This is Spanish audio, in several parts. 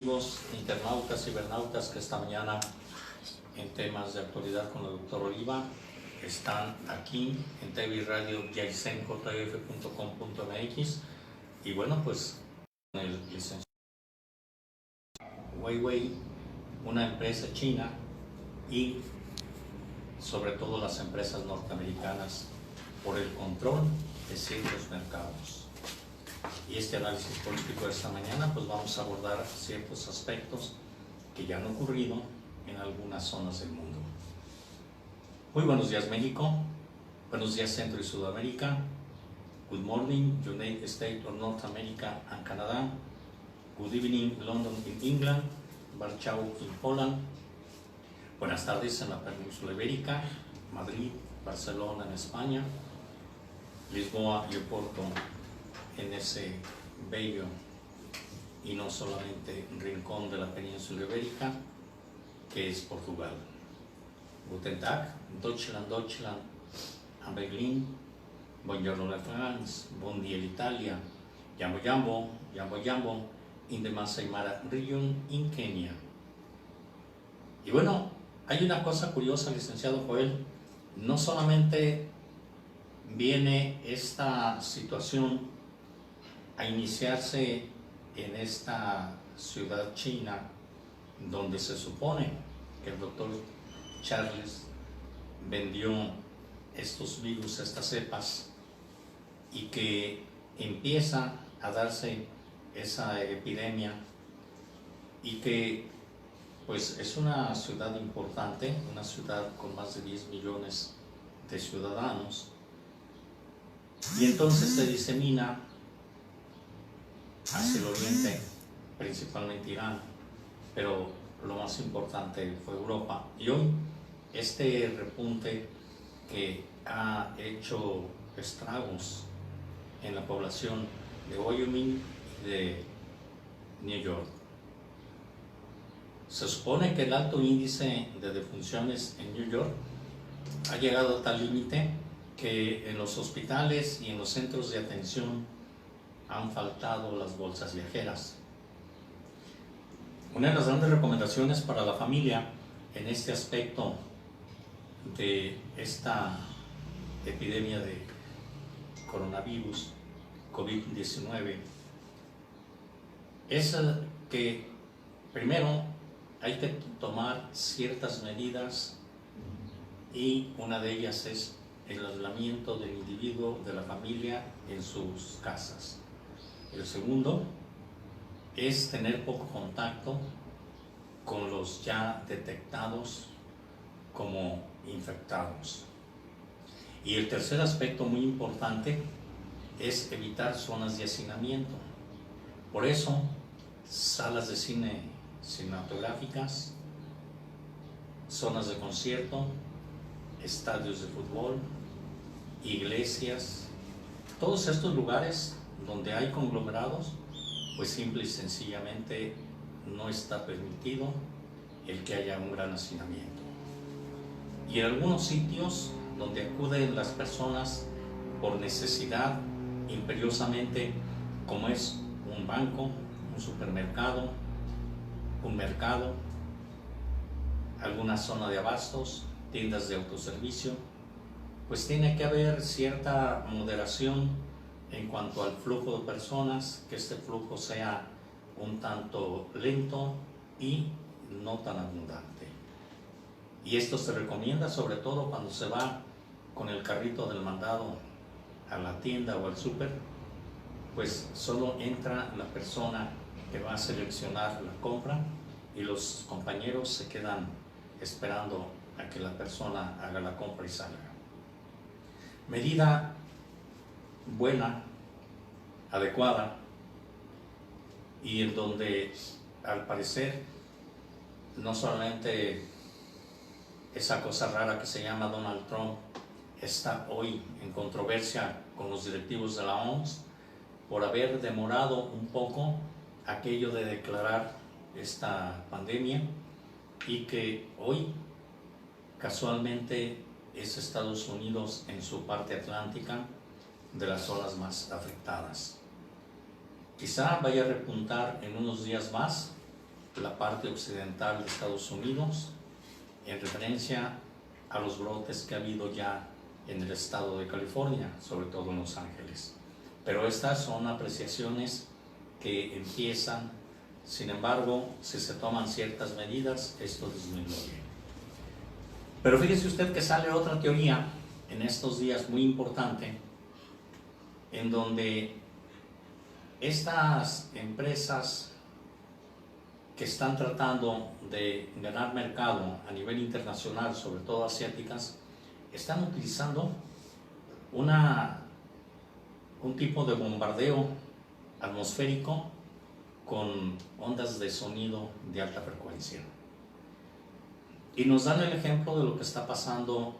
Amigos internautas, cibernautas que esta mañana en temas de actualidad con el doctor Oliva están aquí en TV Radio yaisencotf.com.mx y bueno, pues el licenciado Huawei, una empresa china y sobre todo las empresas norteamericanas por el control de ciertos mercados. Y este análisis político de esta mañana, pues vamos a abordar ciertos aspectos que ya han ocurrido en algunas zonas del mundo. Muy buenos días México, buenos días Centro y Sudamérica, good morning United States of North America and Canada, good evening London in England, Warsaw in Poland, buenas tardes en la península ibérica, Madrid, Barcelona en España, Lisboa y Oporto en ese bello y no solamente rincón de la península ibérica que es Portugal. Guten Tag, Deutschland, a Berlín, Buongiorno la France, Bon dia l'Italia, Jambo, in the Masai Mara region in Kenia. Y bueno, hay una cosa curiosa, licenciado Joel, no solamente viene esta situación a iniciarse en esta ciudad china donde se supone que el doctor Charles vendió estos virus, estas cepas, y que empieza a darse esa epidemia y que pues es una ciudad importante, una ciudad con más de 10 millones de ciudadanos, y entonces se disemina hacia el oriente, principalmente Irán, pero lo más importante fue Europa. Y hoy este repunte que ha hecho estragos en la población de Wyoming y de New York. Se supone que el alto índice de defunciones en New York ha llegado a tal límite que en los hospitales y en los centros de atención han faltado las bolsas viajeras. Una de las grandes recomendaciones para la familia en este aspecto de esta epidemia de coronavirus COVID-19 es que primero hay que tomar ciertas medidas y una de ellas es el aislamiento del individuo, de la familia en sus casas. El segundo es tener poco contacto con los ya detectados como infectados. Y el tercer aspecto muy importante es evitar zonas de hacinamiento. Por eso, salas de cine cinematográficas, zonas de concierto, estadios de fútbol, iglesias, todos estos lugares donde hay conglomerados, pues simple y sencillamente no está permitido el que haya un gran hacinamiento. Y en algunos sitios donde acuden las personas por necesidad imperiosamente, como es un banco, un supermercado, un mercado, alguna zona de abastos, tiendas de autoservicio, pues tiene que haber cierta moderación en cuanto al flujo de personas, que este flujo sea un tanto lento y no tan abundante. Y esto se recomienda sobre todo cuando se va con el carrito del mandado a la tienda o al súper, pues solo entra la persona que va a seleccionar la compra y los compañeros se quedan esperando a que la persona haga la compra y salga. Medida buena, adecuada, y en donde al parecer no solamente esa cosa rara que se llama Donald Trump está hoy en controversia con los directivos de la OMS por haber demorado un poco aquello de declarar esta pandemia, y que hoy casualmente es Estados Unidos en su parte atlántica de las zonas más afectadas. Quizá vaya a repuntar en unos días más la parte occidental de Estados Unidos, en referencia a los brotes que ha habido ya en el estado de California, sobre todo en Los Ángeles. Pero estas son apreciaciones que empiezan, sin embargo, si se toman ciertas medidas, esto disminuye. Pero fíjese usted que sale otra teoría en estos días muy importante, en donde estas empresas que están tratando de ganar mercado a nivel internacional, sobre todo asiáticas, están utilizando un tipo de bombardeo atmosférico con ondas de sonido de alta frecuencia. Y nos dan el ejemplo de lo que está pasando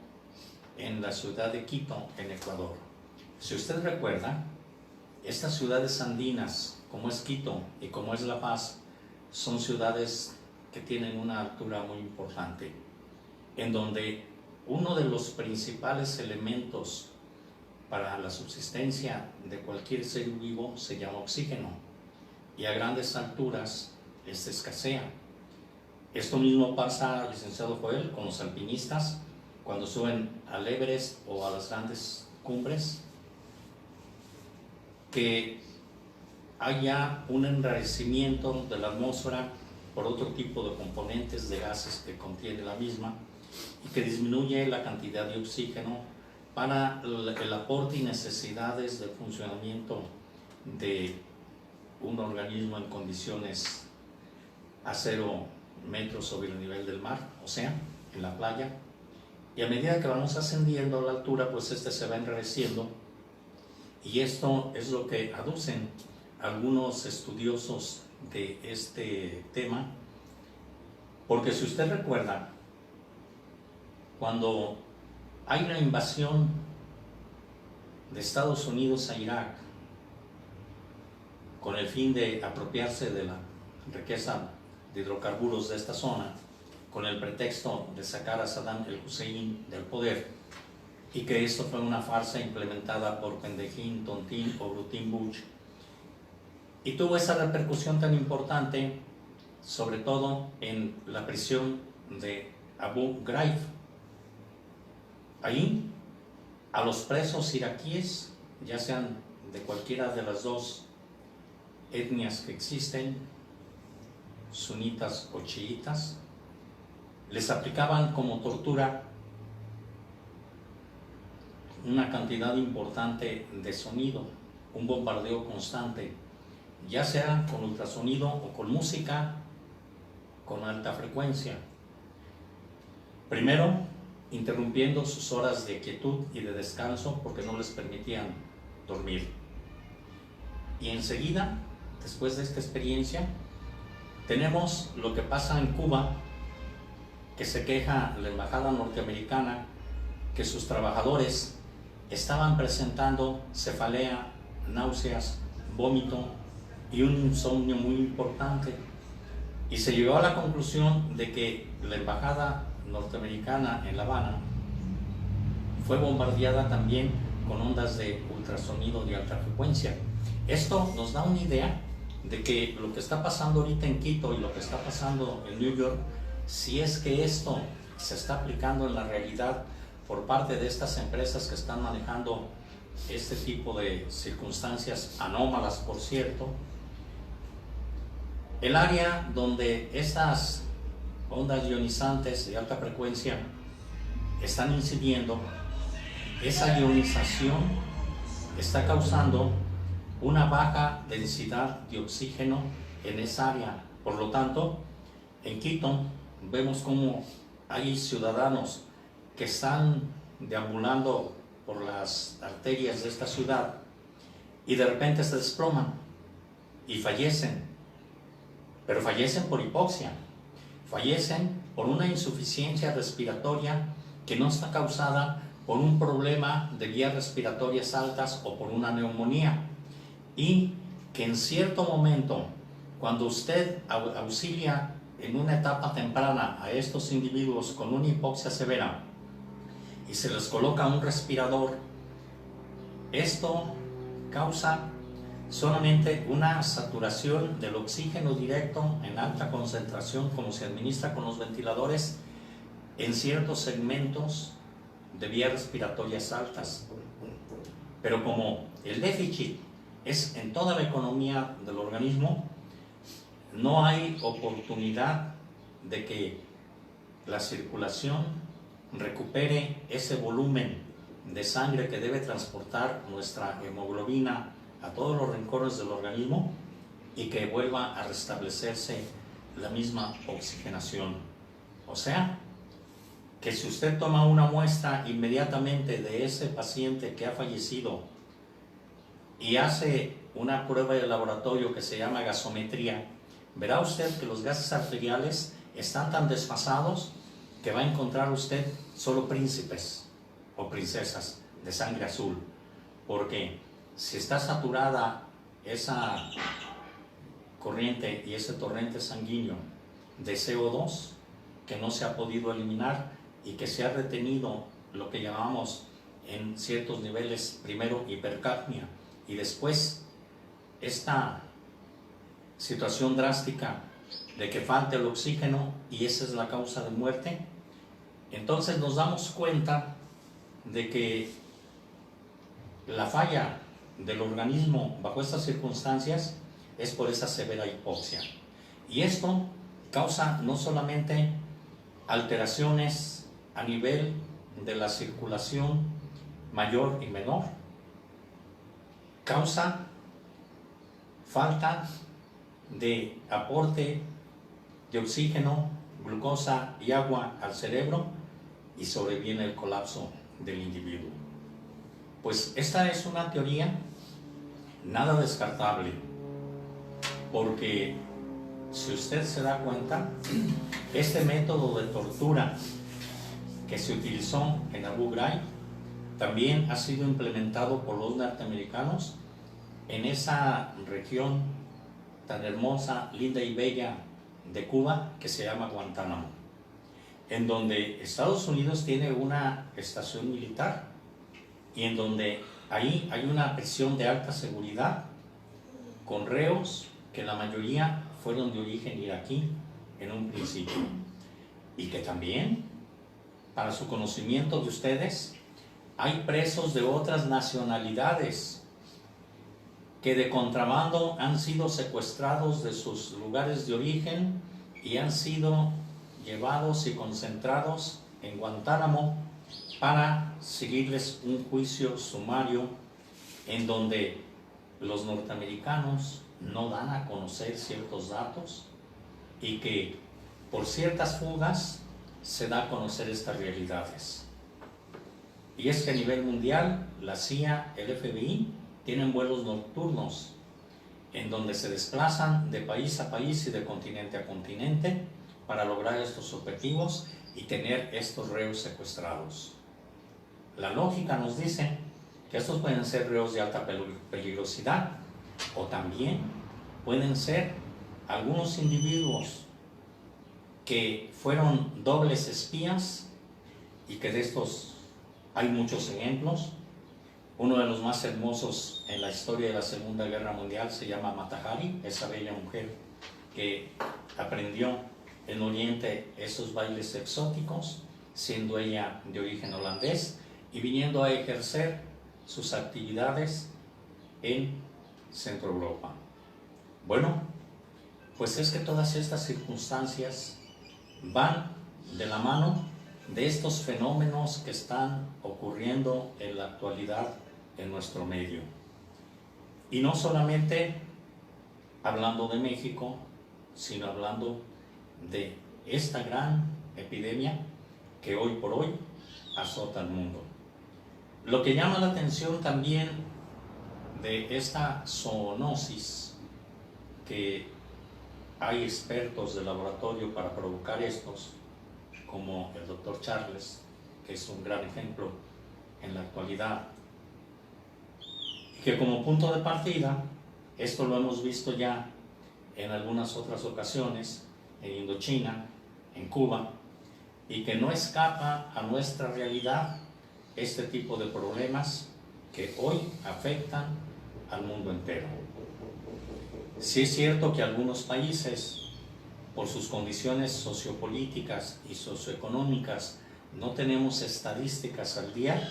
en la ciudad de Quito, en Ecuador. Si usted recuerda, estas ciudades andinas, como es Quito y como es La Paz, son ciudades que tienen una altura muy importante, en donde uno de los principales elementos para la subsistencia de cualquier ser vivo se llama oxígeno, y a grandes alturas este escasea. Esto mismo pasa, licenciado Joel, con los alpinistas cuando suben al Everest o a las grandes cumbres, que haya un enrarecimiento de la atmósfera por otro tipo de componentes de gases que contiene la misma, y que disminuye la cantidad de oxígeno para el aporte y necesidades de funcionamiento de un organismo en condiciones a 0 metros sobre el nivel del mar, o sea, en la playa. Y a medida que vamos ascendiendo a la altura, pues se va enrareciendo, y esto es lo que aducen algunos estudiosos de este tema, porque si usted recuerda, cuando hay la invasión de Estados Unidos a Irak con el fin de apropiarse de la riqueza de hidrocarburos de esta zona, con el pretexto de sacar a Saddam el Hussein del poder, y que esto fue una farsa implementada por Pendejín, Tontín o Brutín Bush, y tuvo esa repercusión tan importante, sobre todo en la prisión de Abu Ghraib. Ahí, a los presos iraquíes, ya sean de cualquiera de las dos etnias que existen, sunitas o chiitas, les aplicaban como tortura una cantidad importante de sonido, un bombardeo constante, ya sea con ultrasonido o con música con alta frecuencia. Primero, interrumpiendo sus horas de quietud y de descanso porque no les permitían dormir. Y enseguida, después de esta experiencia, tenemos lo que pasa en Cuba, que se queja la embajada norteamericana que sus trabajadores estaban presentando cefalea, náuseas, vómito y un insomnio muy importante, y se llegó a la conclusión de que la embajada norteamericana en La Habana fue bombardeada también con ondas de ultrasonido de alta frecuencia. Esto nos da una idea de que lo que está pasando ahorita en Quito y lo que está pasando en New York, si es que esto se está aplicando en la realidad por parte de estas empresas que están manejando este tipo de circunstancias anómalas, por cierto, el área donde estas ondas ionizantes de alta frecuencia están incidiendo, esa ionización está causando una baja densidad de oxígeno en esa área. Por lo tanto, en Quito vemos como hay ciudadanos que están deambulando por las arterias de esta ciudad y de repente se desploman y fallecen, pero fallecen por hipoxia, fallecen por una insuficiencia respiratoria que no está causada por un problema de vías respiratorias altas o por una neumonía, y que en cierto momento, cuando usted auxilia en una etapa temprana a estos individuos con una hipoxia severa y se les coloca un respirador, esto causa solamente una saturación del oxígeno directo en alta concentración, como se administra con los ventiladores, en ciertos segmentos de vías respiratorias altas. Pero como el déficit es en toda la economía del organismo, no hay oportunidad de que la circulación recupere ese volumen de sangre que debe transportar nuestra hemoglobina a todos los rincones del organismo y que vuelva a restablecerse la misma oxigenación. O sea, que si usted toma una muestra inmediatamente de ese paciente que ha fallecido y hace una prueba de laboratorio que se llama gasometría, verá usted que los gases arteriales están tan desfasados que va a encontrar usted solo príncipes o princesas de sangre azul, porque si está saturada esa corriente y ese torrente sanguíneo de CO2 que no se ha podido eliminar y que se ha retenido, lo que llamamos en ciertos niveles, primero hipercapnia y después esta situación drástica de que falte el oxígeno, y esa es la causa de muerte, entonces nos damos cuenta de que la falla del organismo bajo estas circunstancias es por esa severa hipoxia. Y esto causa no solamente alteraciones a nivel de la circulación mayor y menor, causa falta de aporte de oxígeno, glucosa y agua al cerebro, y sobreviene el colapso del individuo. Pues esta es una teoría nada descartable, porque si usted se da cuenta, este método de tortura que se utilizó en Abu Ghraib también ha sido implementado por los norteamericanos en esa región tan hermosa, linda y bella de Cuba que se llama Guantánamo, en donde Estados Unidos tiene una estación militar y en donde ahí hay una prisión de alta seguridad con reos que la mayoría fueron de origen iraquí en un principio, y que también, para su conocimiento de ustedes, hay presos de otras nacionalidades que de contrabando han sido secuestrados de sus lugares de origen y han sido llevados y concentrados en Guantánamo para seguirles un juicio sumario en donde los norteamericanos no dan a conocer ciertos datos y que por ciertas fugas se da a conocer estas realidades. Y es que a nivel mundial la CIA, el FBI tienen vuelos nocturnos en donde se desplazan de país a país y de continente a continente para lograr estos objetivos y tener estos reos secuestrados. La lógica nos dice que estos pueden ser reos de alta peligrosidad, o también pueden ser algunos individuos que fueron dobles espías, y que de estos hay muchos ejemplos. Uno de los más hermosos en la historia de la Segunda Guerra Mundial se llama Mata Hari, esa bella mujer que aprendió en Oriente esos bailes exóticos, siendo ella de origen holandés y viniendo a ejercer sus actividades en Centro Europa. Bueno, pues es que todas estas circunstancias van de la mano de estos fenómenos que están ocurriendo en la actualidad en nuestro medio. Y no solamente hablando de México, sino hablando de esta gran epidemia que hoy por hoy azota al mundo. Lo que llama la atención también de esta zoonosis, que hay expertos de laboratorio para provocar estos, como el doctor Charles, que es un gran ejemplo en la actualidad, y que como punto de partida, esto lo hemos visto ya en algunas otras ocasiones, en Indochina, en Cuba, y que no escapa a nuestra realidad este tipo de problemas que hoy afectan al mundo entero. Sí es cierto que algunos países, por sus condiciones sociopolíticas y socioeconómicas, no tenemos estadísticas al día.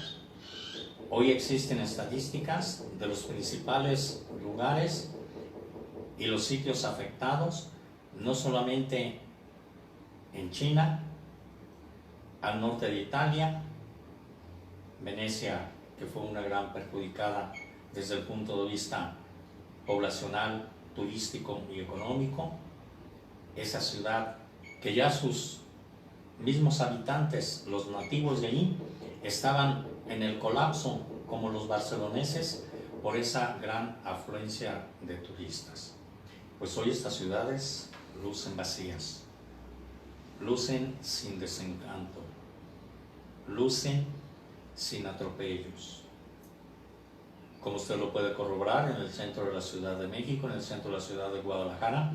Hoy existen estadísticas de los principales lugares y los sitios afectados, no solamente en China, al norte de Italia, Venecia, que fue una gran perjudicada desde el punto de vista poblacional, turístico y económico. Esa ciudad que ya sus mismos habitantes, los nativos de allí, estaban en el colapso como los barceloneses por esa gran afluencia de turistas. Pues hoy estas ciudades lucen vacías, lucen sin desencanto, lucen sin atropellos. Como usted lo puede corroborar, en el centro de la Ciudad de México, en el centro de la ciudad de Guadalajara.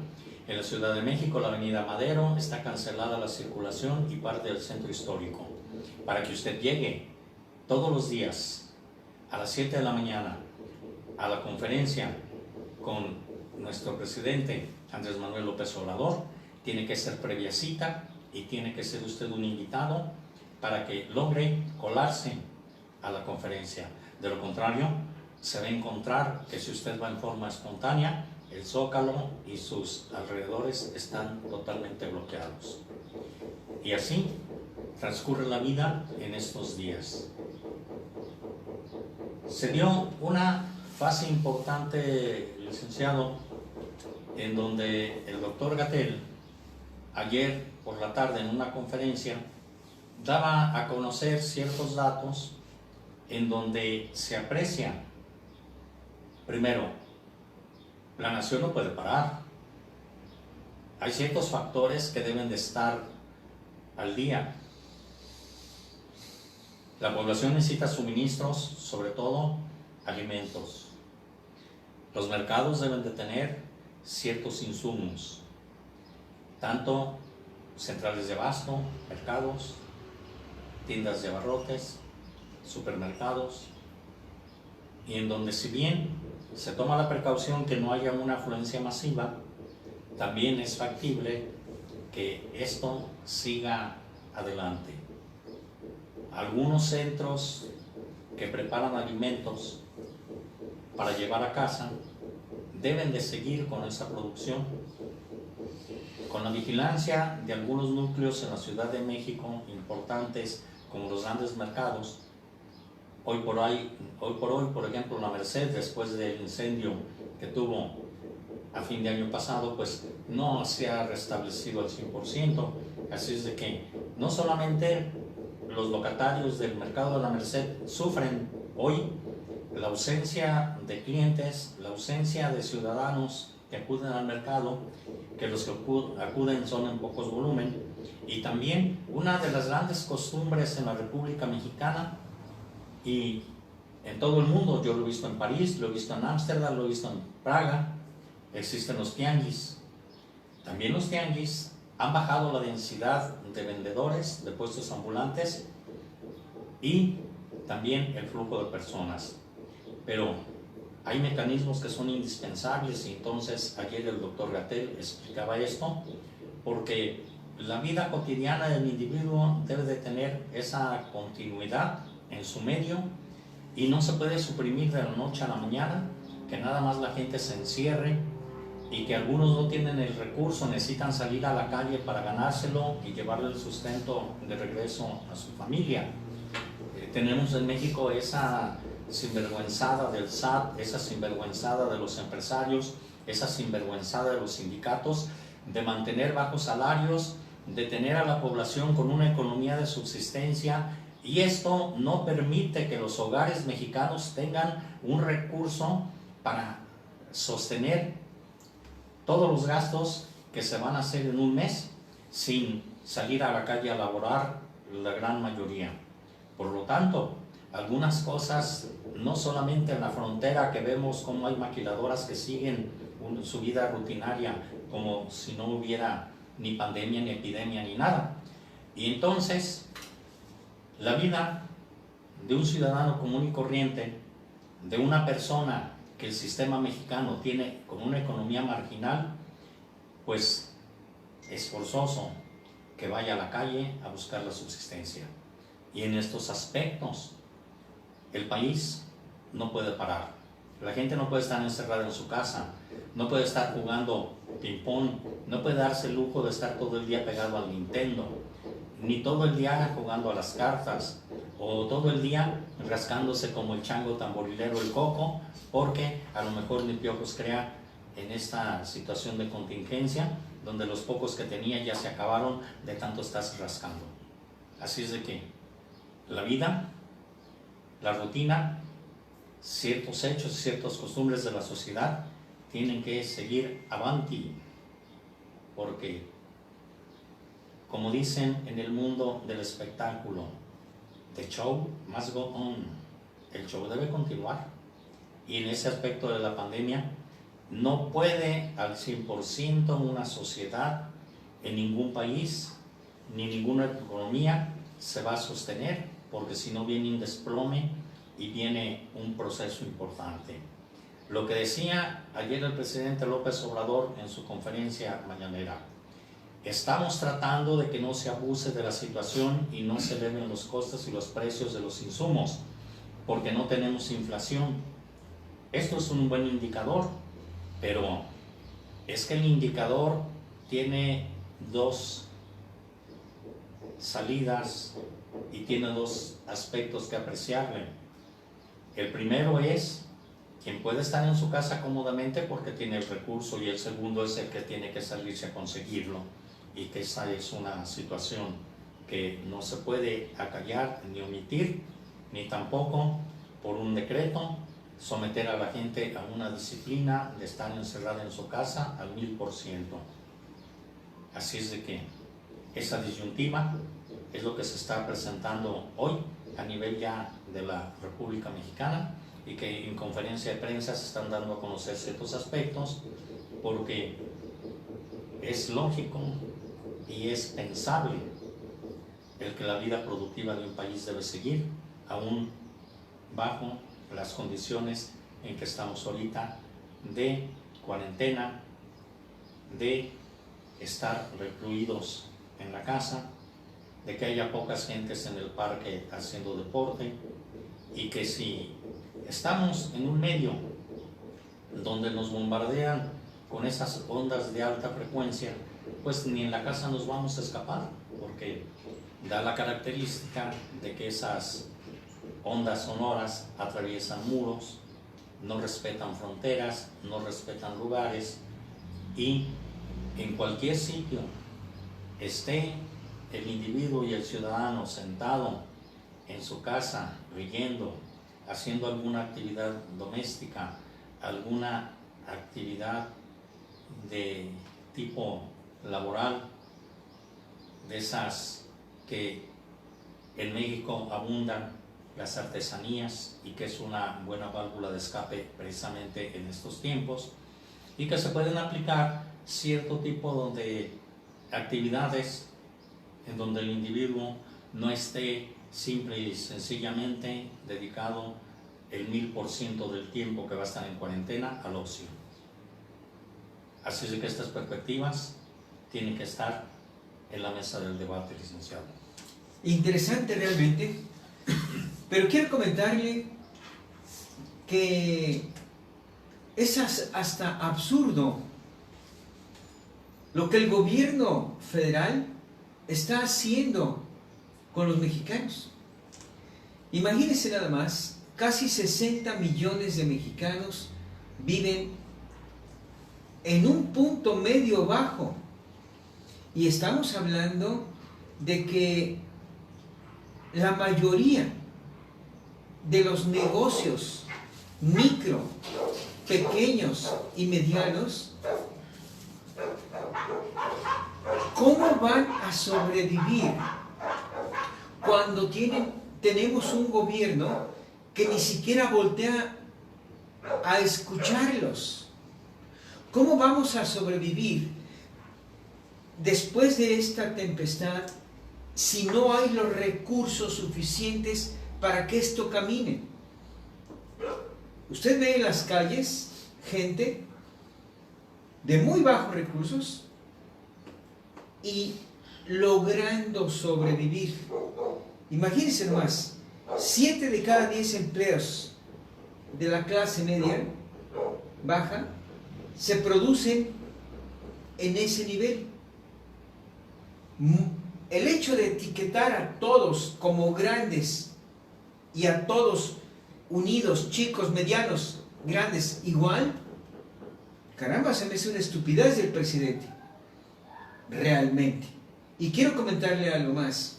En la Ciudad de México, la avenida Madero, está cancelada la circulación y parte del centro histórico. Para que usted llegue todos los días a las 7 de la mañana a la conferencia con nuestro presidente Andrés Manuel López Obrador, tiene que ser previa cita y tiene que ser usted un invitado para que logre colarse a la conferencia. De lo contrario, se va a encontrar que si usted va en forma espontánea, el Zócalo y sus alrededores están totalmente bloqueados. Y así transcurre la vida en estos días. Se dio una fase importante, licenciado, en donde el doctor Gatell, ayer por la tarde en una conferencia, daba a conocer ciertos datos en donde se aprecia, primero, la nación no puede parar. Hay ciertos factores que deben de estar al día. La población necesita suministros, sobre todo alimentos. Los mercados deben de tener ciertos insumos, tanto centrales de abasto, mercados, tiendas de abarrotes, supermercados, y en donde si bien se toma la precaución que no haya una afluencia masiva, también es factible que esto siga adelante. Algunos centros que preparan alimentos para llevar a casa deben de seguir con esa producción. Con la vigilancia de algunos núcleos en la Ciudad de México importantes como los grandes mercados, hoy por hoy, por ejemplo, la Merced, después del incendio que tuvo a fin de año pasado, pues no se ha restablecido al 100%, así es de que no solamente los locatarios del mercado de la Merced sufren hoy la ausencia de clientes, la ausencia de ciudadanos que acuden al mercado, que los que acuden son en pocos volumen, y también una de las grandes costumbres en la República Mexicana y en todo el mundo, yo lo he visto en París, lo he visto en Ámsterdam, lo he visto en Praga, existen los tianguis. También los tianguis han bajado la densidad de vendedores, de puestos ambulantes y también el flujo de personas. Pero hay mecanismos que son indispensables y entonces ayer el doctor Gatell explicaba esto, porque la vida cotidiana del individuo debe de tener esa continuidad en su medio y no se puede suprimir de la noche a la mañana, que nada más la gente se encierre y que algunos no tienen el recurso, necesitan salir a la calle para ganárselo y llevarle el sustento de regreso a su familia. Tenemos en México esa sinvergüenzada del SAT, esa sinvergüenzada de los empresarios, esa sinvergüenzada de los sindicatos, de mantener bajos salarios, de tener a la población con una economía de subsistencia, y esto no permite que los hogares mexicanos tengan un recurso para sostener todos los gastos que se van a hacer en un mes sin salir a la calle a laborar la gran mayoría. Por lo tanto, algunas cosas, no solamente en la frontera que vemos como hay maquiladoras que siguen su vida rutinaria como si no hubiera ni pandemia, ni epidemia, ni nada. Y entonces, la vida de un ciudadano común y corriente, de una persona que el sistema mexicano tiene con una economía marginal, pues es forzoso que vaya a la calle a buscar la subsistencia. Y en estos aspectos, el país no puede parar. La gente no puede estar encerrada en su casa, no puede estar jugando ping-pong, no puede darse el lujo de estar todo el día pegado al Nintendo, ni todo el día jugando a las cartas, o todo el día rascándose como el chango tamborilero el coco, porque a lo mejor ni piojos crea en esta situación de contingencia, donde los pocos que tenía ya se acabaron de tanto estarse rascando. Así es de que la vida, la rutina, ciertos hechos y ciertas costumbres de la sociedad tienen que seguir avanti, porque, como dicen en el mundo del espectáculo, the show must go on, el show debe continuar. Y en ese aspecto de la pandemia, no puede al 100% una sociedad en ningún país, ni ninguna economía se va a sostener, porque si no viene un desplome y viene un proceso importante. Lo que decía ayer el presidente López Obrador en su conferencia mañanera: estamos tratando de que no se abuse de la situación y no se eleven los costos y los precios de los insumos, porque no tenemos inflación. Esto es un buen indicador, pero es que el indicador tiene dos salidas y tiene dos aspectos que apreciarle. El primero es quien puede estar en su casa cómodamente porque tiene el recurso, y el segundo es el que tiene que salirse a conseguirlo, y que esa es una situación que no se puede acallar ni omitir, ni tampoco por un decreto someter a la gente a una disciplina de estar encerrada en su casa al 1000%. Así es de que esa disyuntiva es lo que se está presentando hoy a nivel ya de la República Mexicana, y que en conferencia de prensa se están dando a conocer ciertos aspectos, porque es lógico y es pensable el que la vida productiva de un país debe seguir, aún bajo las condiciones en que estamos ahorita de cuarentena, de estar recluidos en la casa, de que haya pocas gentes en el parque haciendo deporte, y que si estamos en un medio donde nos bombardean con esas ondas de alta frecuencia, pues ni en la casa nos vamos a escapar, porque da la característica de que esas ondas sonoras atraviesan muros, no respetan fronteras, no respetan lugares, y en cualquier sitio esté el individuo y el ciudadano sentado en su casa, leyendo, haciendo alguna actividad doméstica, alguna actividad de tipo laboral, de esas que en México abundan, las artesanías, y que es una buena válvula de escape precisamente en estos tiempos, y que se pueden aplicar cierto tipo de actividades en donde el individuo no esté simple y sencillamente dedicado el 1000% del tiempo que va a estar en cuarentena al ocio. Así es de que estas perspectivas tienen que estar en la mesa del debate, licenciado. Interesante realmente, pero quiero comentarle que es hasta absurdo lo que el gobierno federal está haciendo con los mexicanos. Imagínense nada más, casi 60 millones de mexicanos viven en un punto medio bajo, y estamos hablando de que la mayoría de los negocios micro, pequeños y medianos, ¿cómo van a sobrevivir cuando tenemos un gobierno que ni siquiera voltea a escucharlos? ¿Cómo vamos a sobrevivir después de esta tempestad si no hay los recursos suficientes para que esto camine? usted ve en las calles gente de muy bajos recursos y logrando sobrevivir. Imagínense nomás, 7 de cada 10 empleos de la clase media baja se producen en ese nivel. El hecho de etiquetar a todos como grandes y a todos unidos, chicos, medianos, grandes, igual, caramba, se me hace una estupidez del presidente, realmente. Y quiero comentarle algo más.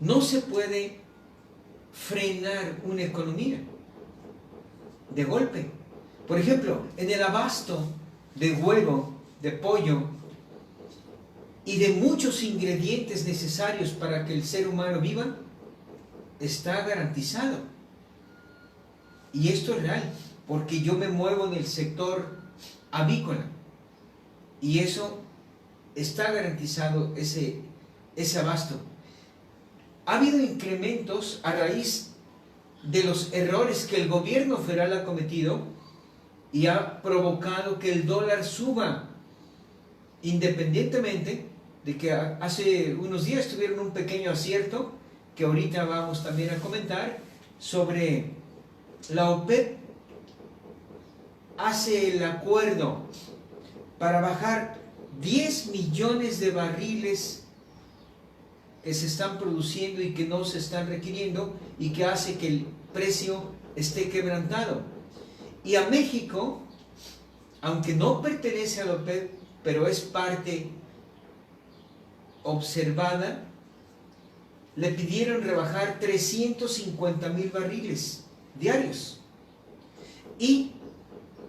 No se puede frenar una economía de golpe. Por ejemplo, en el abasto de huevo, de pollo y de muchos ingredientes necesarios para que el ser humano viva, está garantizado. Y esto es real, porque yo me muevo en el sector avícola y eso está garantizado, ese abasto. Ha habido incrementos a raíz de los errores que el gobierno federal ha cometido y ha provocado que el dólar suba, independientemente de que hace unos días tuvieron un pequeño acierto que ahorita vamos también a comentar sobre la OPEP. Hace el acuerdo para bajar 10 millones de barriles que se están produciendo y que no se están requiriendo y que hace que el precio esté quebrantado. Y a México, aunque no pertenece a la OPEP, pero es parte observada, le pidieron rebajar 350,000 barriles diarios y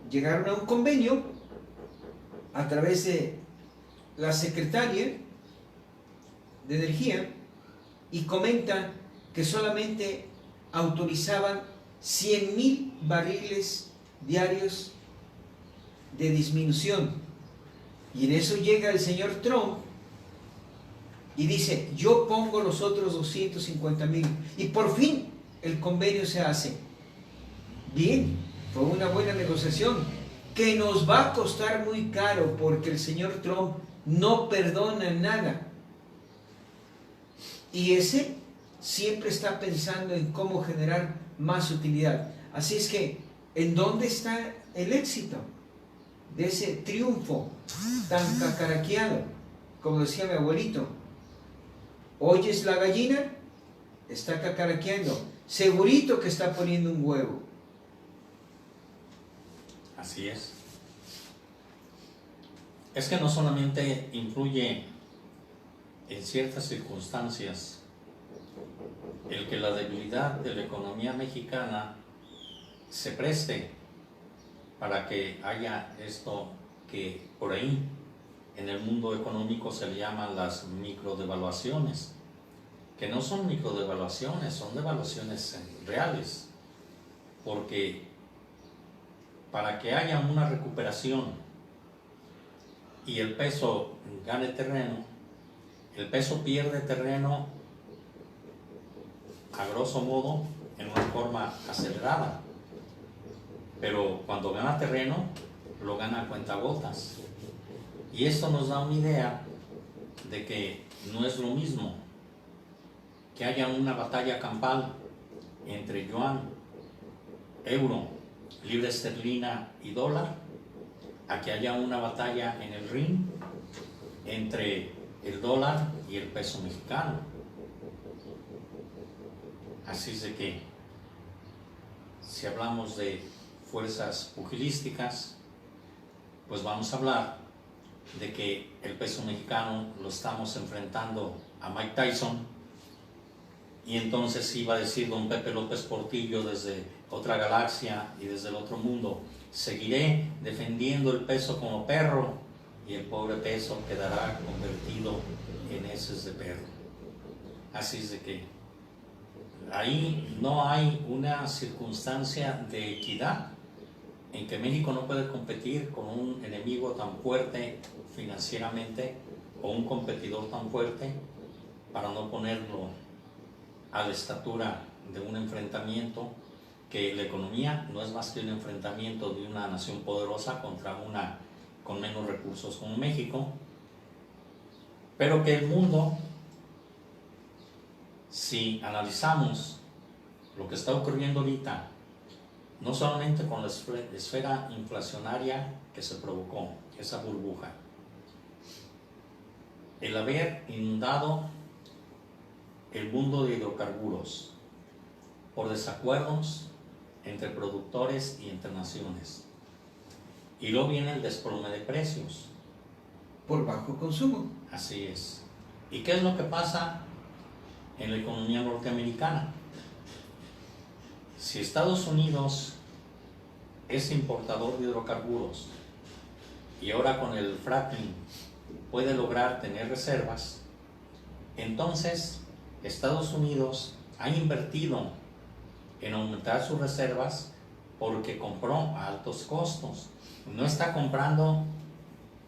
llegaron a un convenio a través de la secretaria de Energía y comentan que solamente autorizaban 100,000 barriles diarios de disminución. Y en eso llega el señor Trump y dice, yo pongo los otros 250,000. Y por fin el convenio se hace. Bien, fue una buena negociación que nos va a costar muy caro porque el señor Trump no perdona nada. Y ese siempre está pensando en cómo generar más utilidad. Así es que, ¿en dónde está el éxito de ese triunfo tan cacaraqueado? Como decía mi abuelito, oyes la gallina, está cacaraqueando, segurito que está poniendo un huevo. Así es. Es que no solamente influye en ciertas circunstancias el que la debilidad de la economía mexicana se preste para que haya esto que por ahí en el mundo económico se le llaman las microdevaluaciones, que no son microdevaluaciones, son devaluaciones reales, porque para que haya una recuperación y el peso gane terreno, el peso pierde terreno a grosso modo en una forma acelerada, pero cuando gana terreno lo gana a cuentagotas. Y esto nos da una idea de que no es lo mismo que haya una batalla campal entre yuan, euro, libra esterlina y dólar, a que haya una batalla en el ring entre el dólar y el peso mexicano. Así es de que, si hablamos de fuerzas pugilísticas, pues vamos a hablar de que el peso mexicano lo estamos enfrentando a Mike Tyson, y entonces iba a decir don Pepe López Portillo desde otra galaxia y desde el otro mundo, seguiré defendiendo el peso como perro, y el pobre peso quedará convertido en heces de perro. Así es de que ahí no hay una circunstancia de equidad en que México no puede competir con un enemigo tan fuerte financieramente o un competidor tan fuerte, para no ponerlo a la estatura de un enfrentamiento que la economía no es más que un enfrentamiento de una nación poderosa contra una con menos recursos como México, pero que el mundo, si analizamos lo que está ocurriendo ahorita, no solamente con la esfera inflacionaria que se provocó, esa burbuja, el haber inundado el mundo de hidrocarburos por desacuerdos entre productores y entre naciones. Y luego viene el desplome de precios. Por bajo consumo. Así es. ¿Y qué es lo que pasa en la economía norteamericana? Si Estados Unidos es importador de hidrocarburos y ahora con el fracking puede lograr tener reservas, entonces Estados Unidos ha invertido en aumentar sus reservas porque compró a altos costos. No está comprando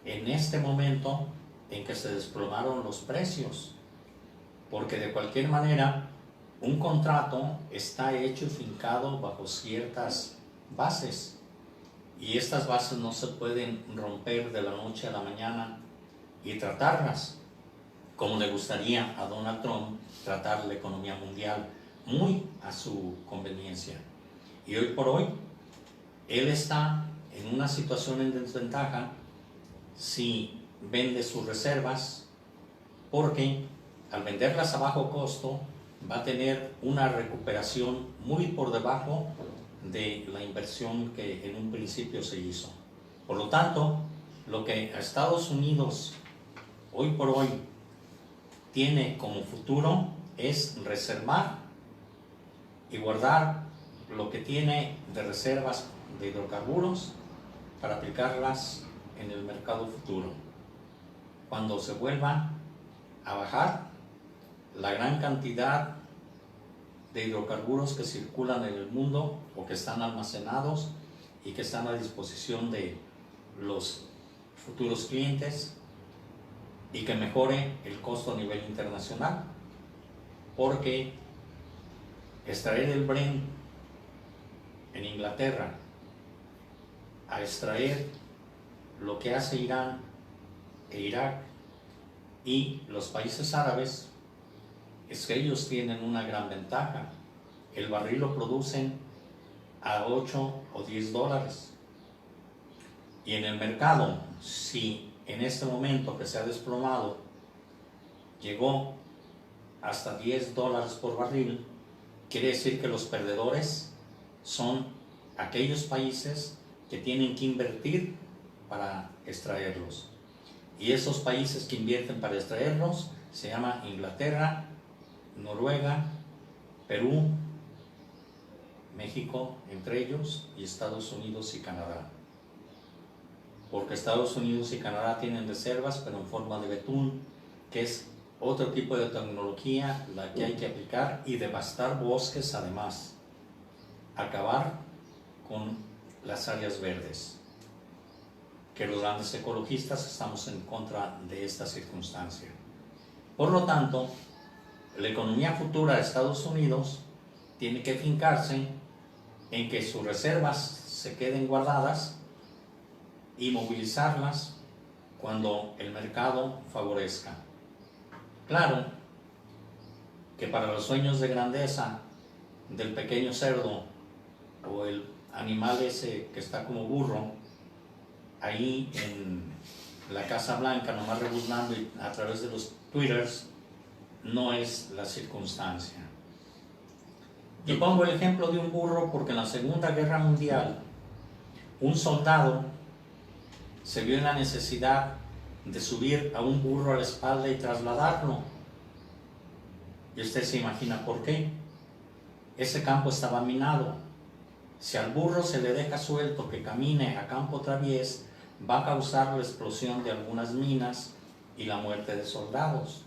en este momento en que se desplomaron los precios, porque de cualquier manera un contrato está hecho y fincado bajo ciertas bases, y estas bases no se pueden romper de la noche a la mañana y tratarlas como le gustaría a Donald Trump tratar la economía mundial, muy a su conveniencia. Y hoy por hoy él está en una situación en desventaja si vende sus reservas, porque al venderlas a bajo costo va a tener una recuperación muy por debajo de la inversión que en un principio se hizo. Por lo tanto, lo que a Estados Unidos hoy por hoy tiene como futuro es reservar y guardar lo que tiene de reservas de hidrocarburos para aplicarlas en el mercado futuro. Cuando se vuelva a bajar la gran cantidad de hidrocarburos que circulan en el mundo o que están almacenados y que están a disposición de los futuros clientes, y que mejore el costo a nivel internacional, porque extraer el Brent en Inglaterra a extraer lo que hace Irán e Irak y los países árabes, es que ellos tienen una gran ventaja. El barril lo producen a 8 o 10 dólares, y en el mercado, si en este momento que se ha desplomado llegó hasta 10 dólares por barril, quiere decir que los perdedores son aquellos países que tienen que invertir para extraerlos, y esos países que invierten para extraerlos se llama Inglaterra, Noruega, Perú, México entre ellos, y Estados Unidos y Canadá, porque Estados Unidos y Canadá tienen reservas pero en forma de betún, que es otro tipo de tecnología la que hay que aplicar, y devastar bosques, además acabar con las áreas verdes, que los grandes ecologistas estamos en contra de esta circunstancia. Por lo tanto, la economía futura de Estados Unidos tiene que fincarse en que sus reservas se queden guardadas y movilizarlas cuando el mercado favorezca. Claro que para los sueños de grandeza del pequeño cerdo o el animal ese que está como burro ahí en la Casa Blanca nomás rebuznando a través de los twitters, no es la circunstancia. Y pongo el ejemplo de un burro porque en la Segunda Guerra Mundial un soldado se vio en la necesidad de subir a un burro a la espalda y trasladarlo. Y usted se imagina por qué. Ese campo estaba minado. Si al burro se le deja suelto que camine a campo traviés, va a causar la explosión de algunas minas y la muerte de soldados.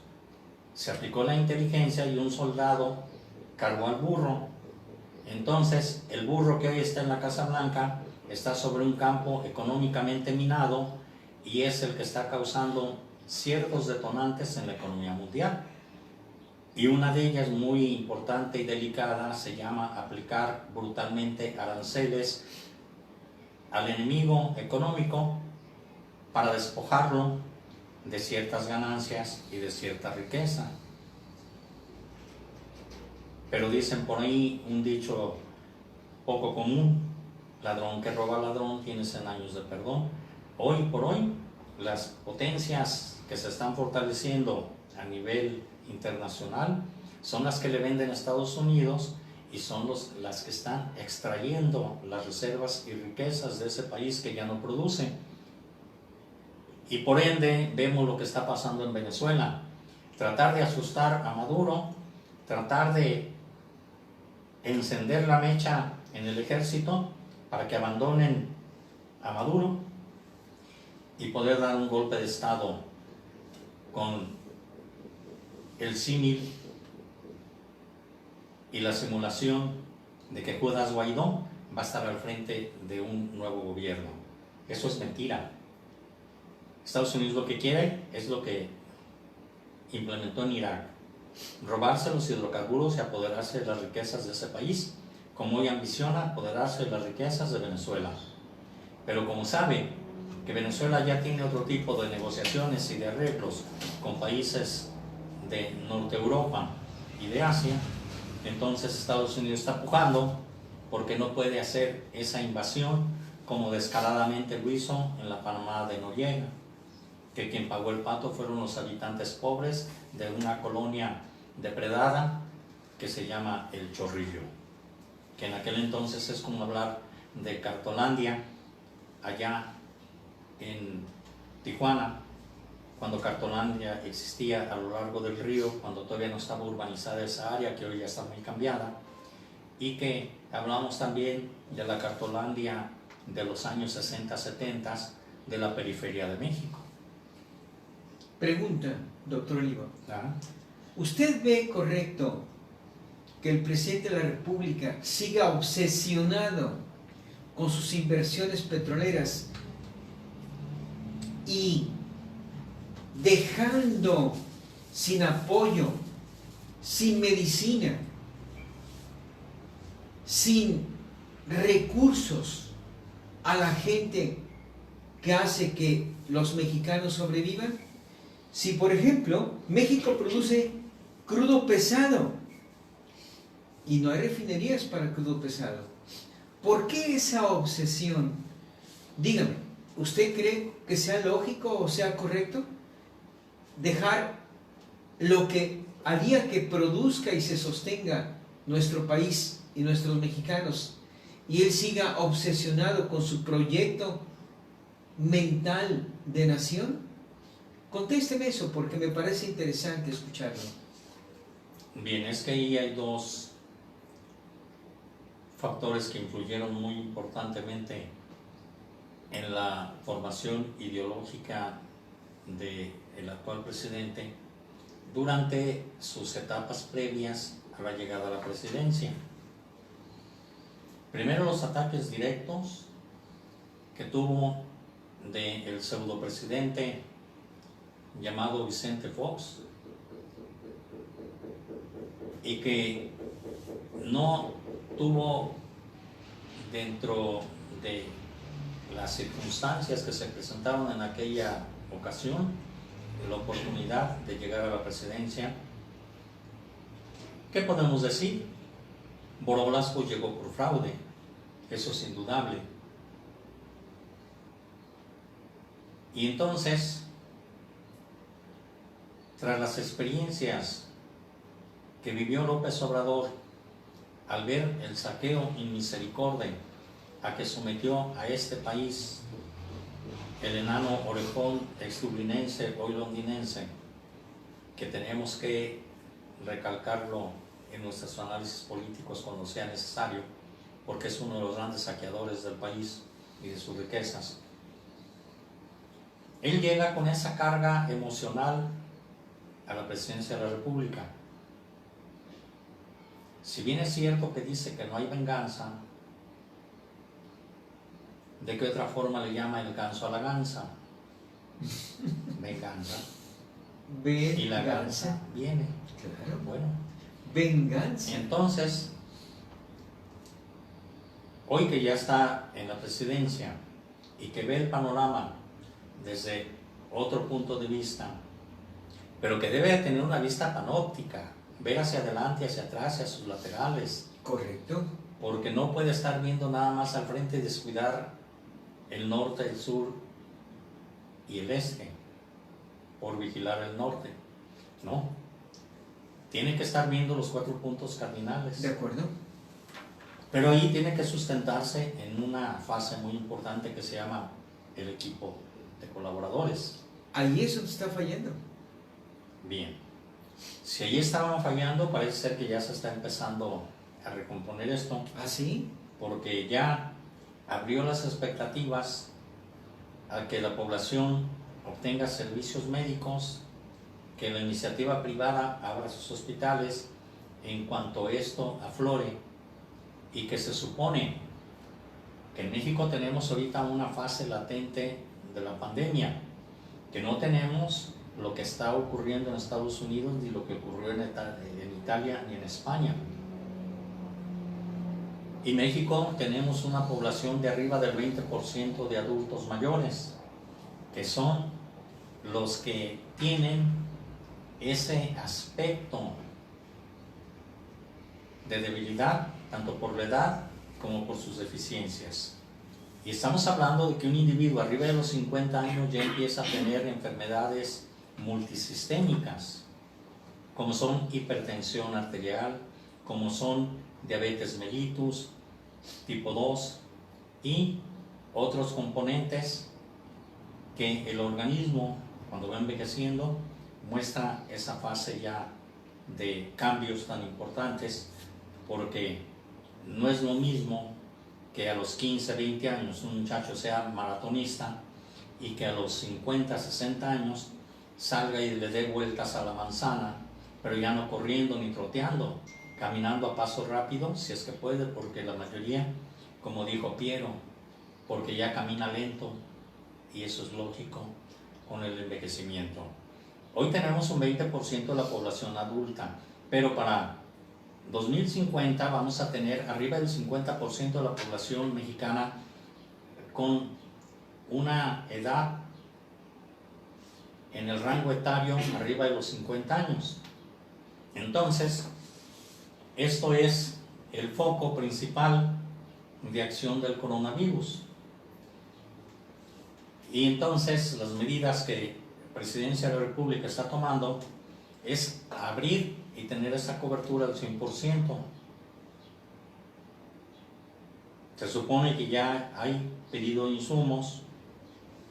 Se aplicó la inteligencia y un soldado cargó al burro. Entonces, el burro que hoy está en la Casa Blanca está sobre un campo económicamente minado y es el que está causando ciertos detonantes en la economía mundial. Y una de ellas muy importante y delicada se llama aplicar brutalmente aranceles al enemigo económico para despojarlo de ciertas ganancias y de cierta riqueza. Pero dicen por ahí un dicho poco común: ladrón que roba ladrón tiene 100 años de perdón. Hoy por hoy, las potencias que se están fortaleciendo a nivel internacional son las que le venden a Estados Unidos y son las que están extrayendo las reservas y riquezas de ese país que ya no produce. Y por ende vemos lo que está pasando en Venezuela. Tratar de asustar a Maduro, tratar de encender la mecha en el ejército para que abandonen a Maduro y poder dar un golpe de estado con el símil y la simulación de que Judas Guaidó va a estar al frente de un nuevo gobierno. Eso es mentira. Estados Unidos lo que quiere es lo que implementó en Irak: robarse los hidrocarburos y apoderarse de las riquezas de ese país, como hoy ambiciona apoderarse de las riquezas de Venezuela. Pero como sabe que Venezuela ya tiene otro tipo de negociaciones y de arreglos con países de Norte Europa y de Asia, entonces Estados Unidos está pujando porque no puede hacer esa invasión como descaradamente lo hizo en la Panamá de Noriega, que quien pagó el pato fueron los habitantes pobres de una colonia depredada que se llama El Chorrillo, que en aquel entonces es como hablar de Cartolandia allá en Tijuana, cuando Cartolandia existía a lo largo del río, cuando todavía no estaba urbanizada esa área, que hoy ya está muy cambiada, y que hablamos también de la Cartolandia de los años 60-70 de la periferia de México. Pregunta, doctor Oliva. ¿Ah? ¿Usted ve correcto que el presidente de la República siga obsesionado con sus inversiones petroleras y dejando sin apoyo, sin medicina, sin recursos a la gente que hace que los mexicanos sobrevivan? Si, por ejemplo, México produce crudo pesado y no hay refinerías para crudo pesado, ¿por qué esa obsesión? Dígame, ¿usted cree que sea lógico o sea correcto dejar lo que haría que produzca y se sostenga nuestro país y nuestros mexicanos, y él siga obsesionado con su proyecto mental de nación? Contésteme eso porque me parece interesante escucharlo. Bien, es que ahí hay dos factores que influyeron muy importantemente en la formación ideológica del actual presidente durante sus etapas previas a la llegada a la presidencia. Primero, los ataques directos que tuvo del pseudopresidente llamado Vicente Fox, y que no tuvo, dentro de las circunstancias que se presentaron en aquella ocasión, la oportunidad de llegar a la presidencia. ¿Qué podemos decir? Boro Blasco llegó por fraude, eso es indudable. Y entonces, tras las experiencias que vivió López Obrador al ver el saqueo inmisericordia a que sometió a este país el enano orejón exdublinense, hoy londinense, que tenemos que recalcarlo en nuestros análisis políticos cuando sea necesario, porque es uno de los grandes saqueadores del país y de sus riquezas. Él llega con esa carga emocional a la presidencia de la República. Si bien es cierto que dice que no hay venganza, ¿de qué otra forma le llama el ganso a la gansa? Venganza. y la venganza viene. Claro. Bueno, Venganza. entonces, hoy que ya está en la presidencia y que ve el panorama desde otro punto de vista, pero que debe tener una vista panóptica, ver hacia adelante, hacia atrás, hacia sus laterales. Correcto. Porque no puede estar viendo nada más al frente y descuidar el norte, el sur y el este por vigilar el norte. No. Tiene que estar viendo los 4 puntos cardinales. De acuerdo. Pero ahí tiene que sustentarse en una fase muy importante que se llama el equipo de colaboradores. Ahí es donde está fallando. Bien. Si ahí estaban fallando, parece ser que ya se está empezando a recomponer esto. ¿Ah, sí? Porque ya abrió las expectativas a que la población obtenga servicios médicos, que la iniciativa privada abra sus hospitales en cuanto esto aflore, y que se supone que en México tenemos ahorita una fase latente de la pandemia, que no tenemos lo que está ocurriendo en Estados Unidos ni lo que ocurrió en Italia ni en España. Y México tenemos una población de arriba del 20% de adultos mayores, que son los que tienen ese aspecto de debilidad, tanto por la edad como por sus deficiencias. Y estamos hablando de que un individuo arriba de los 50 años ya empieza a tener enfermedades multisistémicas, como son hipertensión arterial, como son diabetes mellitus, tipo 2 y otros componentes que el organismo, cuando va envejeciendo, muestra esa fase ya de cambios tan importantes, porque no es lo mismo que a los 15, 20 años un muchacho sea maratonista y que a los 50, 60 años salga y le dé vueltas a la manzana, pero ya no corriendo ni troteando, caminando a paso rápido, si es que puede, porque la mayoría, como dijo Piero, porque ya camina lento, y eso es lógico con el envejecimiento. Hoy tenemos un 20% de la población adulta, pero para 2050 vamos a tener arriba del 50% de la población mexicana con una edad en el rango etario arriba de los 50 años. Entonces, esto es el foco principal de acción del coronavirus. Y entonces las medidas que la Presidencia de la República está tomando es abrir y tener esa cobertura del 100%. Se supone que ya hay pedido de insumos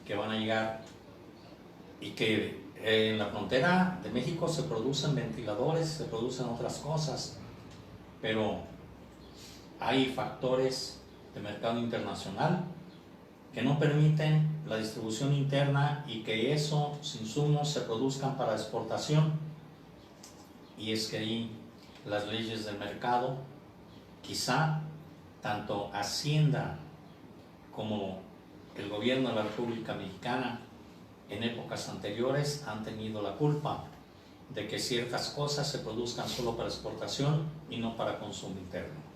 que van a llegar y que en la frontera de México se producen ventiladores, se producen otras cosas, pero hay factores de mercado internacional que no permiten la distribución interna y que esos insumos se produzcan para exportación. Y es que ahí las leyes del mercado, quizá tanto Hacienda como el gobierno de la República Mexicana en épocas anteriores han tenido la culpa de que ciertas cosas se produzcan solo para exportación y no para consumo interno.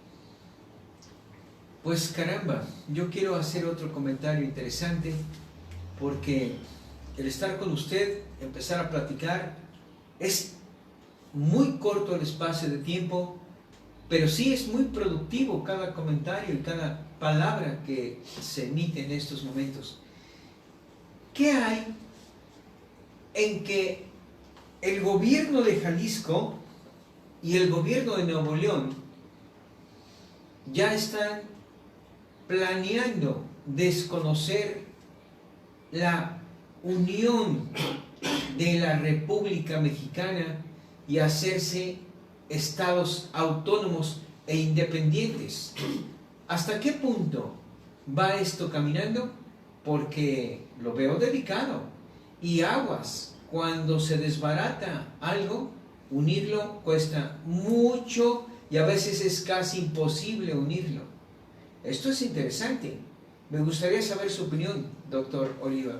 Pues caramba, yo quiero hacer otro comentario interesante, porque el estar con usted, empezar a platicar, es muy corto el espacio de tiempo, pero sí es muy productivo cada comentario y cada palabra que se emite en estos momentos. ¿Qué hay en que el gobierno de Jalisco y el gobierno de Nuevo León ya están planeando desconocer la unión de la República Mexicana y hacerse estados autónomos e independientes? ¿Hasta qué punto va esto caminando? Porque lo veo delicado. Y aguas, cuando se desbarata algo, unirlo cuesta mucho y a veces es casi imposible unirlo. Esto es interesante. Me gustaría saber su opinión, doctor Oliva.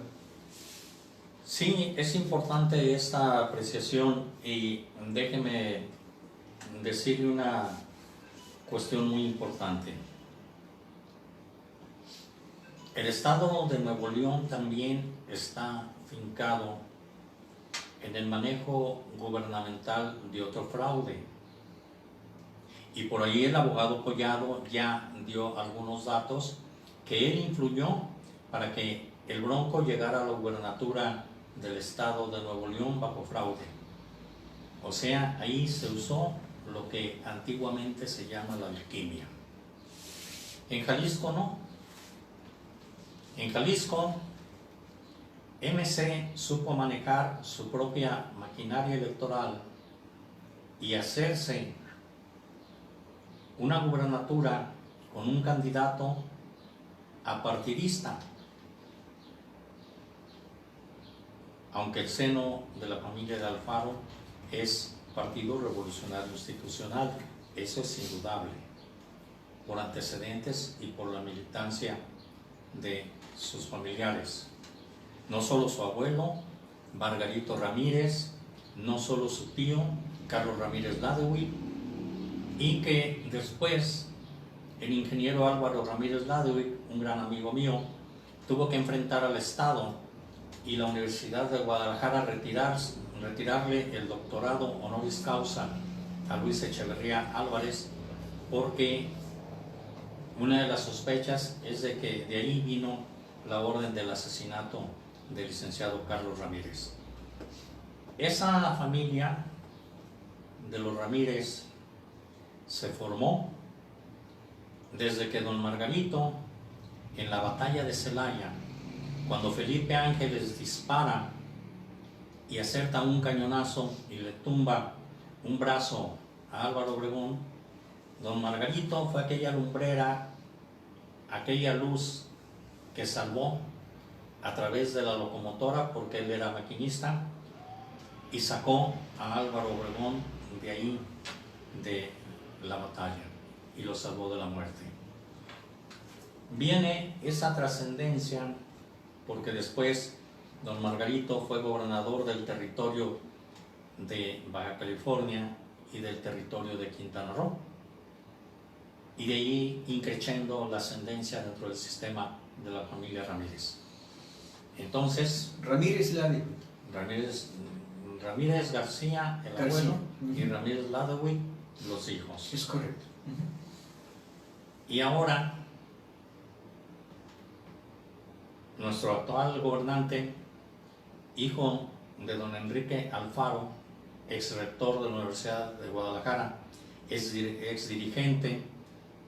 Sí, es importante esta apreciación y déjeme decirle una cuestión muy importante. El Estado de Nuevo León también está fincado en el manejo gubernamental de otro fraude. Y por ahí el abogado Collado ya dio algunos datos que él influyó para que el Bronco llegara a la gubernatura del Estado de Nuevo León bajo fraude. O sea, ahí se usó lo que antiguamente se llama la alquimia. En Jalisco no. En Jalisco, MC supo manejar su propia maquinaria electoral y hacerse una gubernatura con un candidato apartidista, aunque el seno de la familia de Alfaro es Partido Revolucionario Institucional, eso es indudable, por antecedentes y por la militancia de sus familiares. No solo su abuelo, Margarito Ramírez, no solo su tío, Carlos Ramírez Ladewitt, y que después el ingeniero Álvaro Ramírez Ladewitt, un gran amigo mío, tuvo que enfrentar al Estado y la Universidad de Guadalajara retirarle el doctorado honoris causa a Luis Echeverría Álvarez, porque una de las sospechas es de que de ahí vino la orden del asesinato del licenciado Carlos Ramírez. Esa familia de los Ramírez se formó desde que don Margarito, en la batalla de Celaya, cuando Felipe Ángeles dispara y acerta un cañonazo y le tumba un brazo a Álvaro Obregón, don Margarito fue aquella lumbrera, aquella luz que salvó a través de la locomotora, porque él era maquinista, y sacó a Álvaro Obregón de ahí, de la batalla, y lo salvó de la muerte. Viene esa trascendencia porque después don Margarito fue gobernador del territorio de Baja California y del territorio de Quintana Roo, y de ahí increciendo la ascendencia dentro del sistema de la familia Ramírez. Entonces, Ramírez Ladewitt. Ramírez García, el abuelo, y Ramírez Ladewitt, los hijos. Es correcto. Y ahora, nuestro actual gobernante, hijo de don Enrique Alfaro, ex rector de la Universidad de Guadalajara, ex dirigente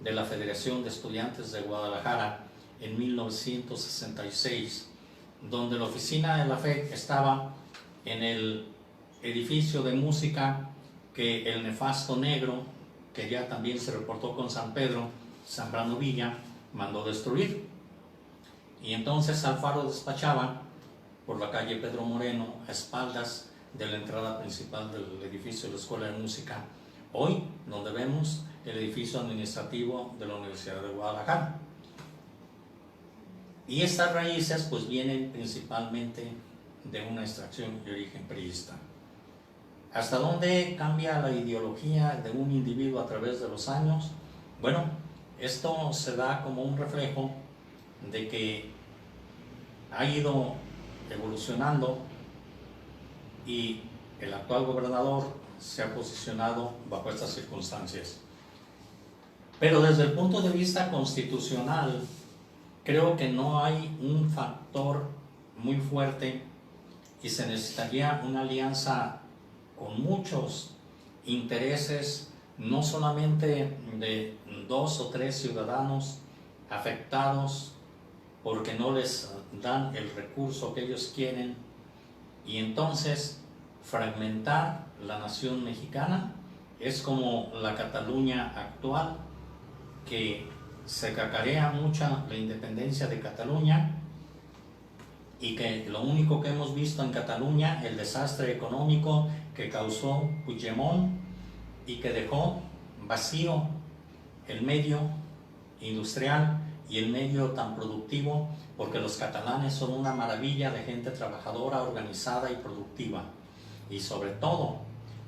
de la Federación de Estudiantes de Guadalajara en 1966, donde la oficina de la FED estaba en el edificio de música que el nefasto negro, que ya también se reportó con San Pedro, Zambrano Villa, mandó destruir. Y entonces Alfaro despachaba por la calle Pedro Moreno, a espaldas de la entrada principal del edificio de la Escuela de Música, hoy donde vemos el edificio administrativo de la Universidad de Guadalajara. Y estas raíces pues vienen principalmente de una extracción de origen priista. ¿Hasta dónde cambia la ideología de un individuo a través de los años? Bueno, esto se da como un reflejo de que ha ido evolucionando y el actual gobernador se ha posicionado bajo estas circunstancias. Pero desde el punto de vista constitucional, creo que no hay un factor muy fuerte y se necesitaría una alianza con muchos intereses, no solamente de 2 o 3 ciudadanos afectados porque no les dan el recurso que ellos quieren, y entonces fragmentar la nación mexicana. Es como la Cataluña actual, que se cacarea mucho la independencia de Cataluña, y que lo único que hemos visto en Cataluña, el desastre económico que causó Puigdemont y que dejó vacío el medio industrial y el medio tan productivo, porque los catalanes son una maravilla de gente trabajadora, organizada y productiva. Y sobre todo,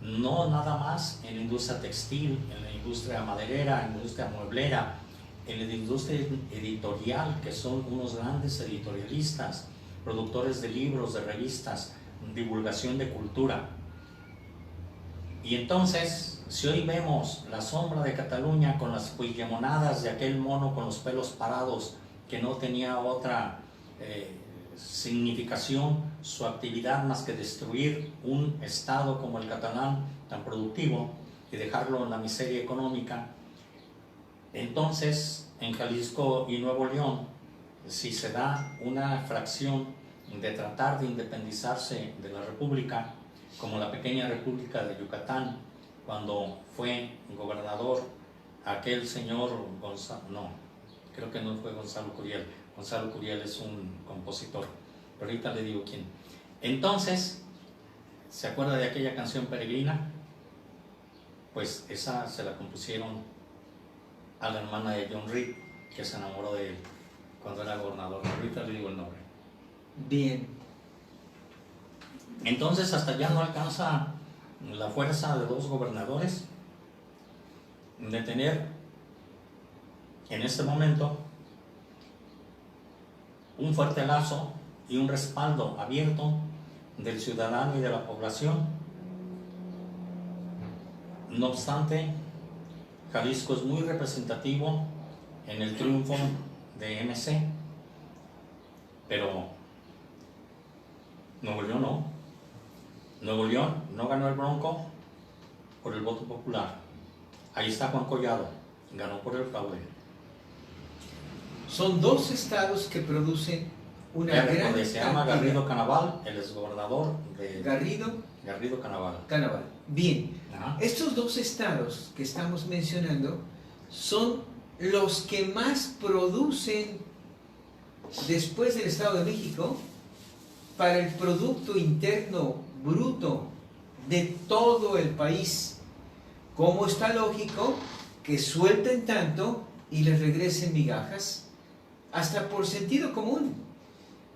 no nada más en la industria textil, en la industria maderera, en la industria mueblera, en la industria editorial, que son unos grandes editorialistas, productores de libros, de revistas, divulgación de cultura. Y entonces, si hoy vemos la sombra de Cataluña con las puigdemonadas de aquel mono con los pelos parados, que no tenía otra significación su actividad más que destruir un estado como el catalán tan productivo y dejarlo en la miseria económica, entonces en Jalisco y Nuevo León, si se da una fracción de tratar de independizarse de la república, como la pequeña república de Yucatán, cuando fue gobernador aquel señor Gonzalo, no, creo que no fue Gonzalo Curiel. Gonzalo Curiel es un compositor, pero ahorita le digo quién. Entonces, ¿se acuerda de aquella canción Peregrina? Pues esa se la compusieron a la hermana de John Reed, que se enamoró de él cuando era gobernador. Ahorita le digo el nombre. Bien. Entonces, hasta allá no alcanza la fuerza de dos gobernadores de tener en este momento un fuerte lazo y un respaldo abierto del ciudadano y de la población. No obstante, Jalisco es muy representativo en el triunfo de MC, pero Nuevo León no. Nuevo León no ganó el Bronco por el voto popular. Ahí está Juan Collado, ganó por el fraude. Son dos estados que producen una gran Se llama Garrido Canaval, el exgobernador de Garrido Canaval. Bien, Ajá. estos dos estados que estamos mencionando son los que más producen después del Estado de México para el Producto Interno Bruto de todo el país. ¿Cómo está lógico que suelten tanto y les regresen migajas? Hasta por sentido común.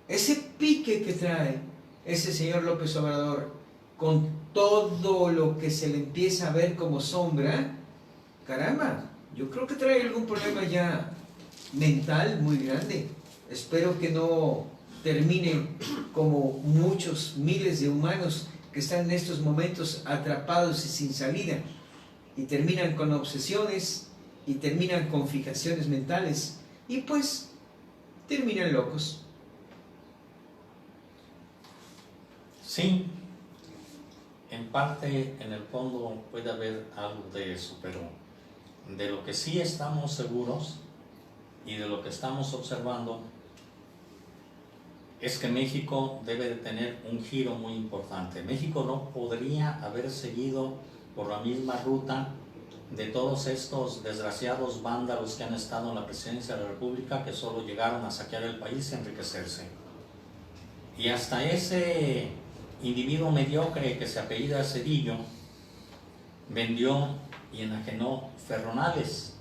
Ese pique que trae ese señor López Obrador con todo lo que se le empieza a ver como sombra, caramba, yo creo que trae algún problema ya mental muy grande. Espero que no termine como muchos miles de humanos que están en estos momentos atrapados y sin salida, y terminan con obsesiones y terminan con fijaciones mentales y pues terminan locos. Sí, en parte, en el fondo puede haber algo de eso, pero de lo que sí estamos seguros y de lo que estamos observando es que México debe de tener un giro muy importante. México no podría haber seguido por la misma ruta de todos estos desgraciados vándalos que han estado en la presidencia de la República, que solo llegaron a saquear el país y enriquecerse. Y hasta ese individuo mediocre que se apellida Zedillo vendió y enajenó Ferronales,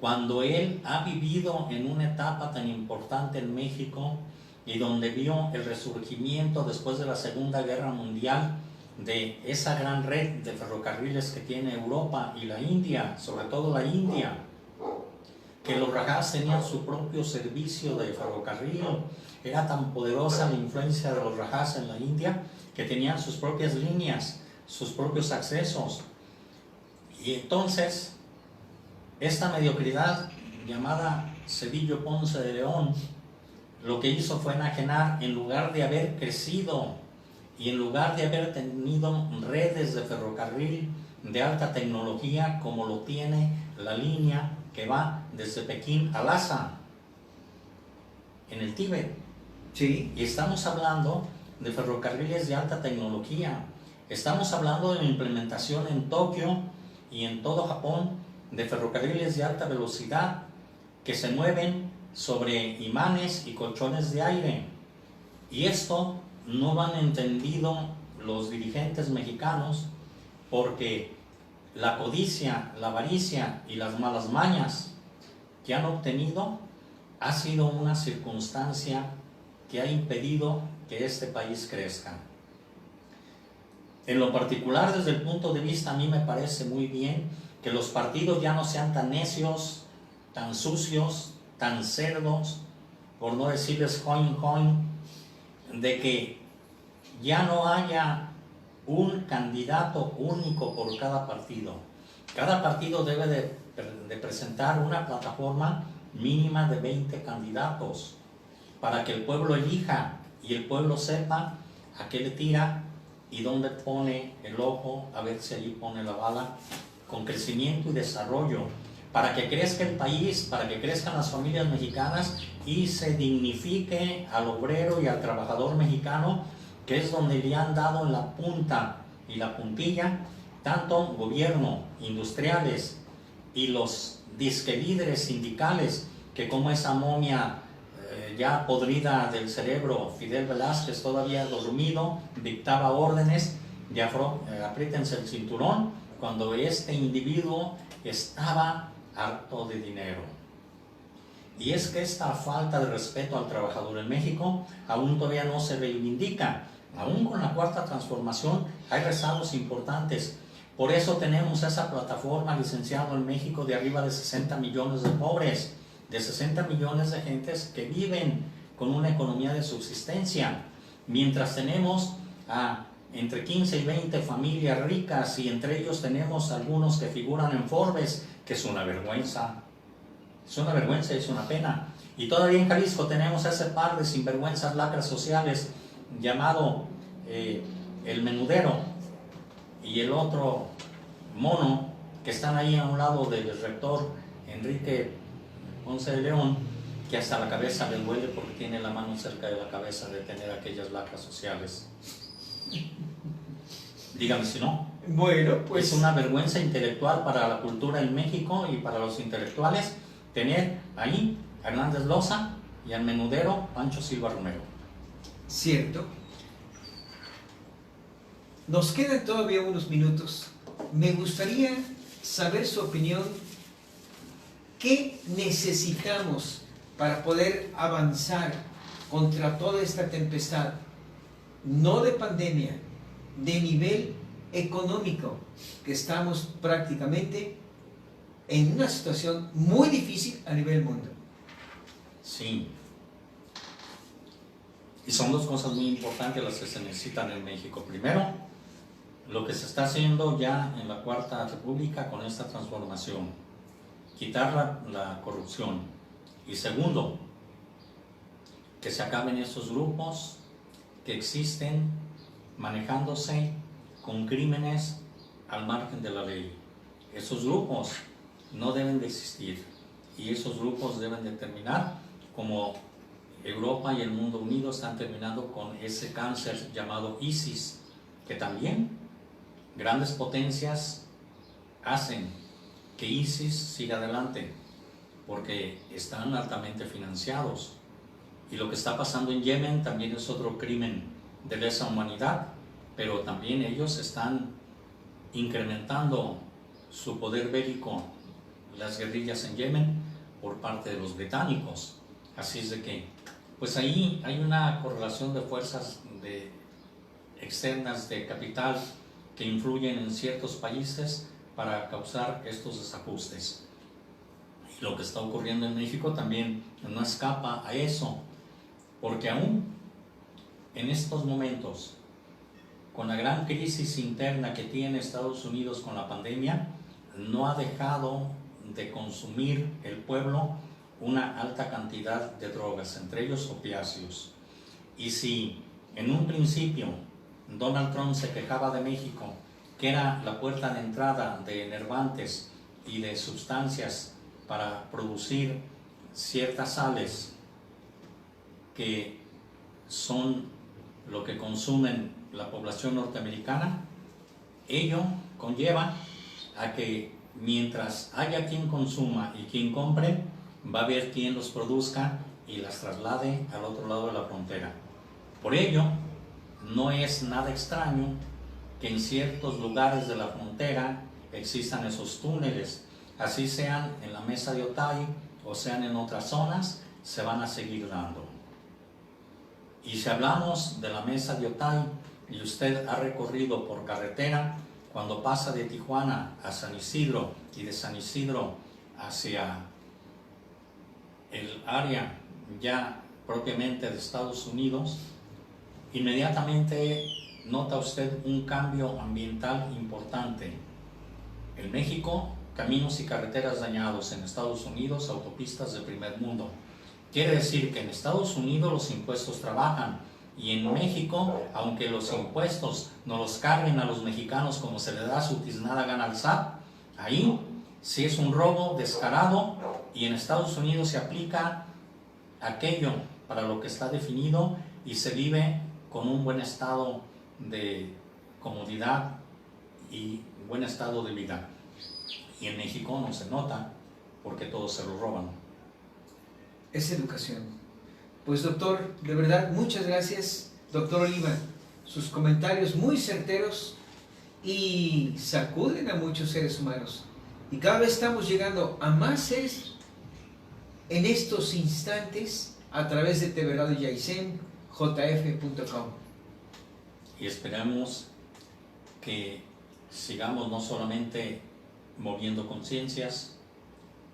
cuando él ha vivido en una etapa tan importante en México y donde vio el resurgimiento después de la Segunda Guerra Mundial de esa gran red de ferrocarriles que tiene Europa y la India, sobre todo la India, que los Rajás tenían su propio servicio de ferrocarril. Era tan poderosa la influencia de los Rajás en la India que tenían sus propias líneas, sus propios accesos. Y entonces, esta mediocridad llamada Zedillo Ponce de León, lo que hizo fue enajenar, en lugar de haber crecido y en lugar de haber tenido redes de ferrocarril de alta tecnología como lo tiene la línea que va desde Pekín a Lhasa, en el Tíbet. Sí. Y estamos hablando de ferrocarriles de alta tecnología. Estamos hablando de la implementación en Tokio y en todo Japón de ferrocarriles de alta velocidad que se mueven sobre imanes y colchones de aire. Y esto no lo han entendido los dirigentes mexicanos, porque la codicia, la avaricia y las malas mañas que han obtenido ha sido una circunstancia que ha impedido que este país crezca. En lo particular, desde el punto de vista, a mí me parece muy bien que los partidos ya no sean tan necios, tan sucios, tan cerdos, por no decirles join, de que ya no haya un candidato único por cada partido. Cada partido debe de presentar una plataforma mínima de 20 candidatos para que el pueblo elija y el pueblo sepa a qué le tira y dónde pone el ojo, a ver si allí pone la bala, con crecimiento y desarrollo, para que crezca el país, para que crezcan las familias mexicanas y se dignifique al obrero y al trabajador mexicano, que es donde le han dado en la punta y la puntilla tanto gobierno, industriales y los disque líderes sindicales, que como esa momia ya podrida del cerebro, Fidel Velázquez, todavía dormido, dictaba órdenes de apriétense el cinturón, cuando este individuo estaba harto de dinero. Y es que esta falta de respeto al trabajador en México aún todavía no se reivindica. Aún con la cuarta transformación hay rezagos importantes. Por eso tenemos esa plataforma, licenciado, en México de arriba de 60 millones de pobres, de 60 millones de gentes que viven con una economía de subsistencia, mientras tenemos a entre 15 y 20 familias ricas, y entre ellos tenemos algunos que figuran en Forbes, que es una vergüenza. Es una vergüenza y es una pena. Y todavía en Jalisco tenemos ese par de sinvergüenzas lacras sociales llamado el menudero y el otro mono, que están ahí a un lado del rector Enrique Ponce de León, que hasta la cabeza le duele porque tiene la mano cerca de la cabeza de tener aquellas lacras sociales. Dígame si no. Bueno, pues es una vergüenza intelectual para la cultura en México y para los intelectuales tener ahí a Hernández Loza y al menudero Pancho Silva Romero. Cierto. Nos quedan todavía unos minutos. Me gustaría saber su opinión. ¿Qué necesitamos para poder avanzar contra toda esta tempestad? No de pandemia, de nivel económico, que estamos prácticamente en una situación muy difícil a nivel mundo. Sí. Y son dos cosas muy importantes las que se necesitan en México. Primero, lo que se está haciendo ya en la Cuarta República con esta transformación, quitar la corrupción. Y segundo, que se acaben esos grupos que existen manejándose con crímenes al margen de la ley. Esos grupos no deben de existir y esos grupos deben de terminar como Europa y el mundo unido están terminando con ese cáncer llamado ISIS, que también grandes potencias hacen que ISIS siga adelante porque están altamente financiados. Y lo que está pasando en Yemen también es otro crimen de lesa humanidad, pero también ellos están incrementando su poder bélico, las guerrillas en Yemen, por parte de los británicos. Así es de que, pues ahí hay una correlación de fuerzas externas de capital que influyen en ciertos países para causar estos desajustes. Y lo que está ocurriendo en México también no escapa a eso, porque aún en estos momentos, con la gran crisis interna que tiene Estados Unidos con la pandemia, no ha dejado de consumir el pueblo una alta cantidad de drogas, entre ellos opiáceos. Y si en un principio Donald Trump se quejaba de México, que era la puerta de entrada de enervantes y de sustancias para producir ciertas sales que son lo que consumen la población norteamericana, ello conlleva a que mientras haya quien consuma y quien compre, va a haber quien los produzca y las traslade al otro lado de la frontera. Por ello, no es nada extraño que en ciertos lugares de la frontera existan esos túneles, así sean en la mesa de Otay o sean en otras zonas, se van a seguir dando. Y si hablamos de la mesa de Otay, y usted ha recorrido por carretera, cuando pasa de Tijuana a San Isidro y de San Isidro hacia el área ya propiamente de Estados Unidos, inmediatamente nota usted un cambio ambiental importante. En México, caminos y carreteras dañados; en Estados Unidos, autopistas de primer mundo. Quiere decir que en Estados Unidos los impuestos trabajan, y en México, aunque los impuestos no los carguen a los mexicanos como se le da su tiznada gana al SAT, ahí sí es un robo descarado, y en Estados Unidos se aplica aquello para lo que está definido y se vive con un buen estado de comodidad y buen estado de vida. Y en México no se nota porque todos se lo roban. Es educación. Pues doctor, de verdad, muchas gracias, doctor Oliva. Sus comentarios muy certeros y sacuden a muchos seres humanos. Y cada vez estamos llegando a más seres en estos instantes a través de TV Radio Yaisen, jf.com. Y esperamos que sigamos no solamente moviendo conciencias,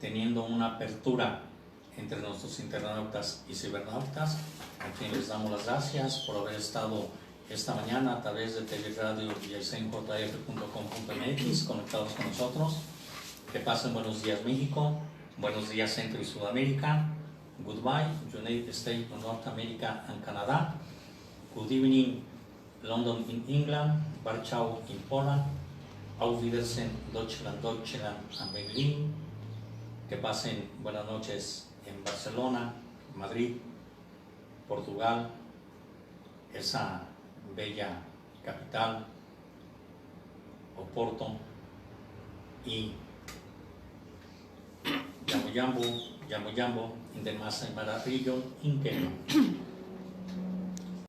teniendo una apertura entre nuestros internautas y cibernautas, a quienes les damos las gracias por haber estado esta mañana a través de TV Radio jf.com.mx conectados con nosotros. Que pasen buenos días México, buenos días Centro y Sudamérica, goodbye United States of North America and Canada, good evening London in England, Warsaw in Poland, auf Wiedersehen Deutschland and Berlin. Que pasen buenas noches en Barcelona, Madrid, Portugal, esa bella capital, Oporto, y Yamoyambo, in the Masai Mara region in Kenya.